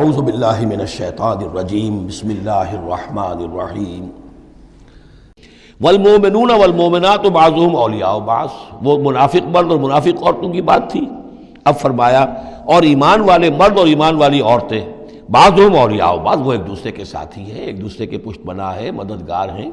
اعوذ باللہ من الشیطان الرجیم بسم اللہ الرحمن الرحیم والمؤمنون والمؤمنات بعضهم اولیاء بعض، وہ منافق مرد اور منافق عورتوں کی بات تھی۔ اب فرمایا اور ایمان والے مرد اور ایمان والی عورتیں بعضهم اولیاء بعض، وہ ایک دوسرے کے ساتھی ہیں، ایک دوسرے کے پشت بنا ہے، مددگار ہیں۔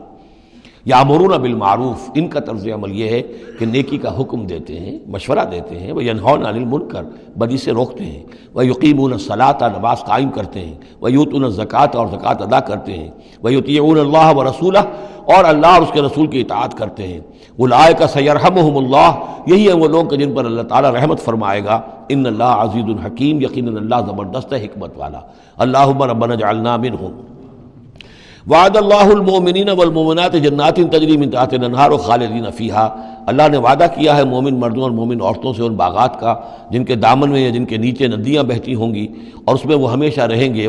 یامرون بالمعروف، ان کا طرز عمل یہ ہے کہ نیکی کا حکم دیتے ہیں، مشورہ دیتے ہیں، وینہون عن المنکر، بدی سے روکتے ہیں، ویقیمون الصلاۃ، نماز قائم کرتے ہیں، ویؤتون الزکوٰۃ، اور زکوٰۃ ادا کرتے ہیں، ویطیعون اللہ ورسولہ، اور اللہ اور اس کے رسول کی اطاعت کرتے ہیں۔ اولئک سیرحمہم اللہ، یہی ہیں وہ لوگ جن پر اللہ تعالیٰ رحمت فرمائے گا۔ ان اللہ عزیز الحکیم، یقیناً اللہ زبردست ہے، حکمت والا۔ اللہم ربنا اجعلنا منہم۔ وعد اللہ المؤمنین والمؤمنات جنات تجری من تحتها الانہار خالدین فیہا، اللہ نے وعدہ کیا ہے مومن مردوں اور مومن عورتوں سے ان باغات کا جن کے دامن میں یا جن کے نیچے ندیاں بہتی ہوں گی، اور اس میں وہ ہمیشہ رہیں گے۔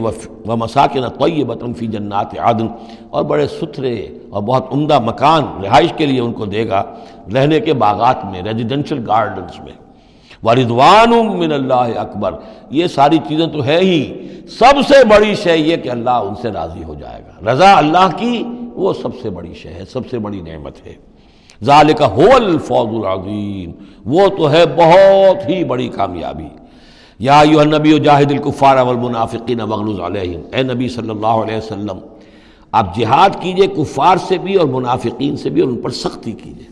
ومساکن طیبۃ فی جنات عدن، اور بڑے ستھرے اور بہت عمدہ مکان رہائش کے لیے ان کو دے گا، رہنے کے باغات میں، ریزیڈینشل گارڈنز میں۔ وَرِضْوَانٌ مِّنَ اللَّهِ اکبر، یہ ساری چیزیں تو ہے ہی، سب سے بڑی شے یہ کہ اللہ ان سے راضی ہو جائے گا۔ رضا اللہ کی وہ سب سے بڑی شے ہے، سب سے بڑی نعمت ہے۔ ذَلِكَ هُوَ الْفَوْزُ الْعَظِيمُ، وہ تو ہے بہت ہی بڑی کامیابی۔ یا ایھا النبی جاہد الکفار والمنافقین واغلظ علیہم، اے نبی صلی اللہ علیہ وسلم آپ جہاد کیجئے کفار سے بھی اور منافقین سے بھی، اور ان پر سختی کیجئے۔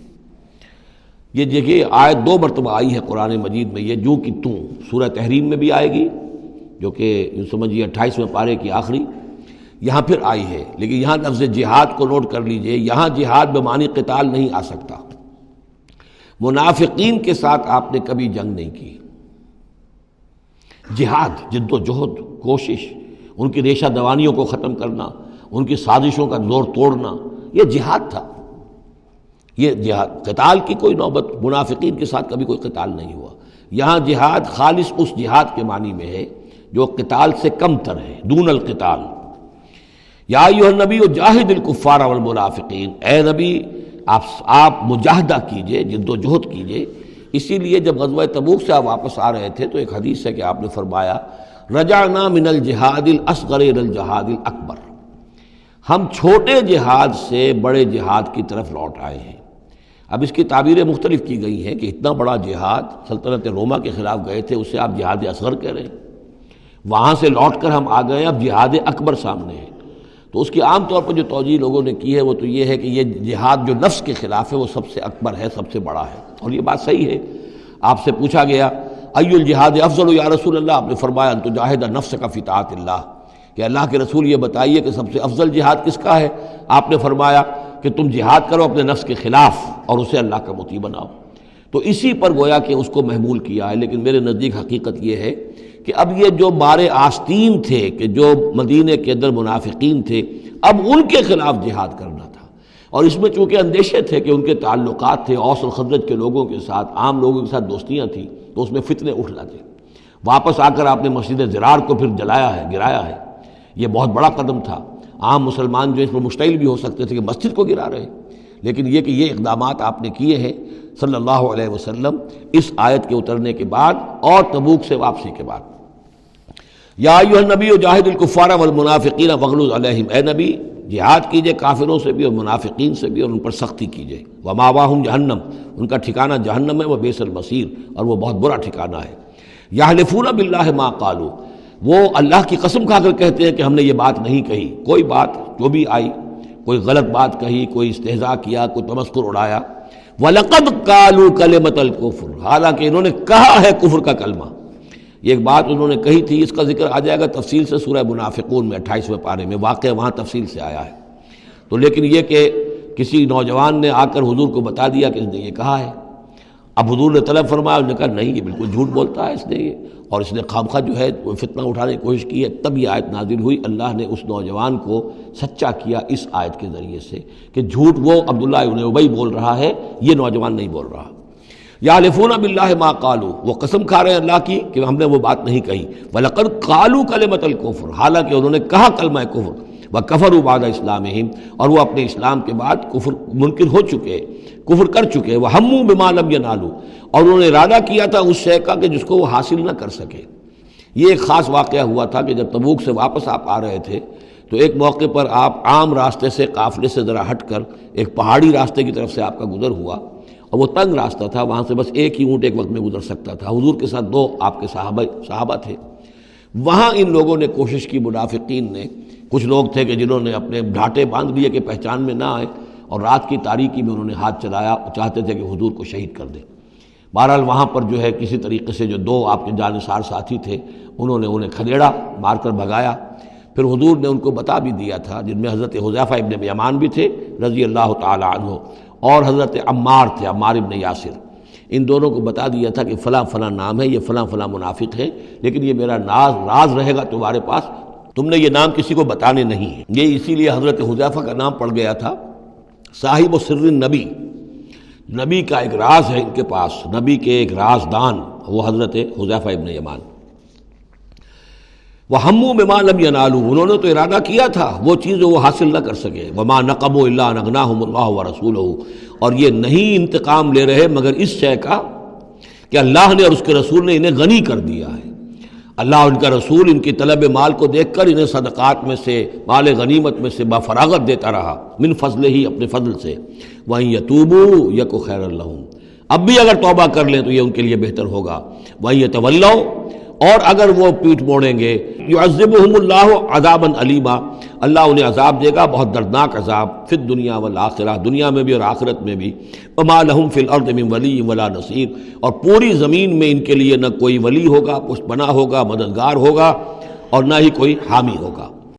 یہ دیکھیے آیت 2 مرتبہ آئی ہے قرآن مجید میں، یہ جو کہ تم سورہ تحریم میں بھی آئے گی، جو کہ سمجھیے 28ویں پارے کی آخری، یہاں پھر آئی ہے، لیکن یہاں لفظ جہاد کو نوٹ کر لیجئے، یہاں جہاد بمعنی قتال نہیں آ سکتا۔ منافقین کے ساتھ آپ نے کبھی جنگ نہیں کی۔ جہاد جد و جہد، کوشش، ان کی ریشہ دوانیوں کو ختم کرنا، ان کی سازشوں کا زور توڑنا، یہ جہاد تھا۔ یہ جہاد، قتال کی کوئی نوبت منافقین کے ساتھ کبھی کوئی قتال نہیں ہوا۔ یہاں جہاد خالص اس جہاد کے معنی میں ہے جو قتال سے کم تر ہے، دون القتال۔ یا ایھا النبی جاہد الکفار والمنافقین، اے نبی آپ مجاہدہ کیجئے، جد و جہد کیجئے۔ اسی لیے جب غزوہ تبوک سے آپ واپس آ رہے تھے تو ایک حدیث ہے کہ آپ نے فرمایا رجعنا من الجہاد الاصغر الى الجہاد الاکبر، ہم چھوٹے جہاد سے بڑے جہاد کی طرف لوٹ آئے ہیں۔ اب اس کی تعبیریں مختلف کی گئی ہیں کہ اتنا بڑا جہاد سلطنت روما کے خلاف گئے تھے، اسے آپ جہاد اصغر کہہ رہے ہیں، وہاں سے لوٹ کر ہم آ گئے، اب جہاد اکبر سامنے ہے۔ تو اس کی عام طور پر جو توجیہ لوگوں نے کی ہے وہ تو یہ ہے کہ یہ جہاد جو نفس کے خلاف ہے وہ سب سے اکبر ہے، سب سے بڑا ہے، اور یہ بات صحیح ہے۔ آپ سے پوچھا گیا ای الجہاد افضل یا رسول اللہ، آپ نے فرمایا ان تجاہد نفسک فی طاعت اللہ، کہ اللہ کے رسول یہ بتائیے کہ سب سے افضل جہاد کس کا ہے؟ آپ نے فرمایا کہ تم جہاد کرو اپنے نفس کے خلاف اور اسے اللہ کا مطیع بناؤ۔ تو اسی پر گویا کہ اس کو محمول کیا ہے، لیکن میرے نزدیک حقیقت یہ ہے کہ اب یہ جو بارے آستین تھے کہ جو مدینے کے اندر منافقین تھے، اب ان کے خلاف جہاد کرنا تھا، اور اس میں چونکہ اندیشے تھے کہ ان کے تعلقات تھے اوس اور خزرج کے لوگوں کے ساتھ، عام لوگوں کے ساتھ دوستیاں تھیں، تو اس میں فتنے اٹھ لاتے۔ واپس آ کر آپ نے مسجد زرار کو پھر جلایا ہے، گرایا ہے، یہ بہت بڑا قدم تھا۔ عام مسلمان جو اس پر مشتعل بھی ہو سکتے تھے کہ مسجد کو گرا رہے، لیکن یہ کہ یہ اقدامات آپ نے کیے ہیں صلی اللہ علیہ وسلم اس آیت کے اترنے کے بعد اور تبوک سے واپسی کے بعد۔ یا ایھا النبی جاہد الکفار والمنافقین واغلظ علیہم، اے نبی جہاد کیجئے کافروں سے بھی اور منافقین سے بھی، اور ان پر سختی کیجئے۔ ومأواہم جہنم، ان کا ٹھکانہ جہنم ہے، وبئس المصیر، اور وہ بہت برا ٹھکانہ ہے۔ یحلفون باللہ ما قالوا، وہ اللہ کی قسم کھا کر کہتے ہیں کہ ہم نے یہ بات نہیں کہی، کوئی بات جو بھی آئی، کوئی غلط بات کہی، کوئی استہزاء کیا، کوئی تمسخر اڑایا۔ وَلَقَدْ قَالُوا كَلِمَةَ الْكُفْرِ، حالانکہ انہوں نے کہا ہے کفر کا کلمہ۔ یہ ایک بات انہوں نے کہی تھی، اس کا ذکر آ جائے گا تفصیل سے سورہ منافقون میں 28ویں پارے میں، واقعہ وہاں تفصیل سے آیا ہے۔ تو لیکن یہ کہ کسی نوجوان نے آ کر حضور کو بتا دیا کہ اس نے یہ کہا ہے، اب حضور نے طلب فرمایا، انہوں نے کہا نہیں یہ بالکل جھوٹ بولتا ہے اس نے، یہ اور اس نے خامخواہ جو ہے وہ فتنہ اٹھانے کی کوشش کی ہے۔ تب یہ آیت نازل ہوئی، اللہ نے اس نوجوان کو سچا کیا اس آیت کے ذریعے سے کہ جھوٹ وہ عبداللہ ابن ابی بول رہا ہے، یہ نوجوان نہیں بول رہا۔ یحلفون باللہ ما قالوا، وہ قسم کھا رہے ہیں اللہ کی کہ ہم نے وہ بات نہیں کہی۔ وَلَقَدْ قَالُوا كَلِمَةَ الْكُفْرِ، حالانکہ انہوں نے کہا کلمہ کفر۔ وَكَفَرُوا بَعْدَ إِسْلَامِهِمْ، اور وہ اپنے اسلام کے بعد کفر منکر ہو چکے، کفر کر چکے۔ وَهَمُّوا بِمَا لَمْ يَنَالُوا، اور انہوں نے ارادہ کیا تھا اس شے کا کہ جس کو وہ حاصل نہ کر سکے۔ یہ ایک خاص واقعہ ہوا تھا کہ جب تبوک سے واپس آپ آ رہے تھے تو ایک موقع پر آپ عام راستے سے قافلے سے ذرا ہٹ کر ایک پہاڑی راستے کی طرف سے آپ کا گزر ہوا، اور وہ تنگ راستہ تھا، وہاں سے بس ایک ہی اونٹ ایک وقت میں گزر سکتا تھا، حضور کے ساتھ 2 آپ کے صحابہ تھے۔ وہاں ان لوگوں نے کوشش کی، منافقین نے، کچھ لوگ تھے کہ جنہوں نے اپنے ڈھانٹے باندھ لیے کہ پہچان میں نہ آئے، اور رات کی تاریکی میں انہوں نے ہاتھ چلایا، چاہتے تھے کہ حضور کو شہید کر دیں۔ بہرحال وہاں پر جو ہے کسی طریقے سے جو 2 آپ کے جانثار ساتھی تھے انہوں نے انہیں کھدیڑا، مار کر بھگایا۔ پھر حضور نے ان کو بتا بھی دیا تھا، جن میں حضرت حذیفہ ابن یمان بھی تھے رضی اللہ تعالی عنہ، اور حضرت عمار تھے، عمار ابن یاسر، ان دونوں کو بتا دیا تھا کہ فلاں فلاں نام ہے، یہ فلاں فلاں منافق ہے، لیکن یہ میرا راز رہے گا تمہارے پاس، تم نے یہ نام کسی کو بتانے نہیں ہے۔ یہ اسی لیے حضرت حذیفہ کا نام پڑ گیا تھا صاحب و سر النبی، نبی کا ایک راز ہے ان کے پاس، نبی کے ایک رازدان، وہ حضرت حذیفہ ابن یمان۔ وَهَمُّوا بِمَا لَمْ يَنَالُوا، انہوں نے تو ارادہ کیا تھا وہ چیز جو وہ حاصل نہ کر سکے، وَمَا نَقَمُوا إِلَّا أَنْ أَغْنَاهُمُ اللَّهُ وَرَسُولُهُ، اور یہ نہیں انتقام لے رہے مگر اس شے کا کہ اللہ نے اور اس کے رسول نے انہیں غنی کر دیا ہے۔ اللہ اور ان کا رسول ان کی طلب مال کو دیکھ کر انہیں صدقات میں سے، مال غنیمت میں سے بفراغت دیتا رہا، من فضلہ ہی، اپنے فضل سے۔ وَإِن يَتُوبُوا يَكُ خَيْرًا لَّهُمْ، اب بھی اگر توبہ کر لیں تو یہ ان کے لیے بہتر ہوگا۔ وَإِن يَتَوَلَّوْا، اور اگر وہ پیٹھ موڑیں گے، يُعَذِّبُهُمُ اللَّهُ عَذَابًا أَلِيمًا، اللہ انہیں عذاب دے گا، بہت دردناک عذاب، فی الدنیا والآخرہ، دنیا میں بھی اور آخرت میں بھی۔ وَمَا لَهُمْ فِي الْأَرْضِ مِنْ وَلِيٍّ وَلَا نَصِيرٍ، اور پوری زمین میں ان کے لیے نہ کوئی ولی ہوگا، پشت پناہ ہوگا، مددگار ہوگا، اور نہ ہی کوئی حامی ہوگا۔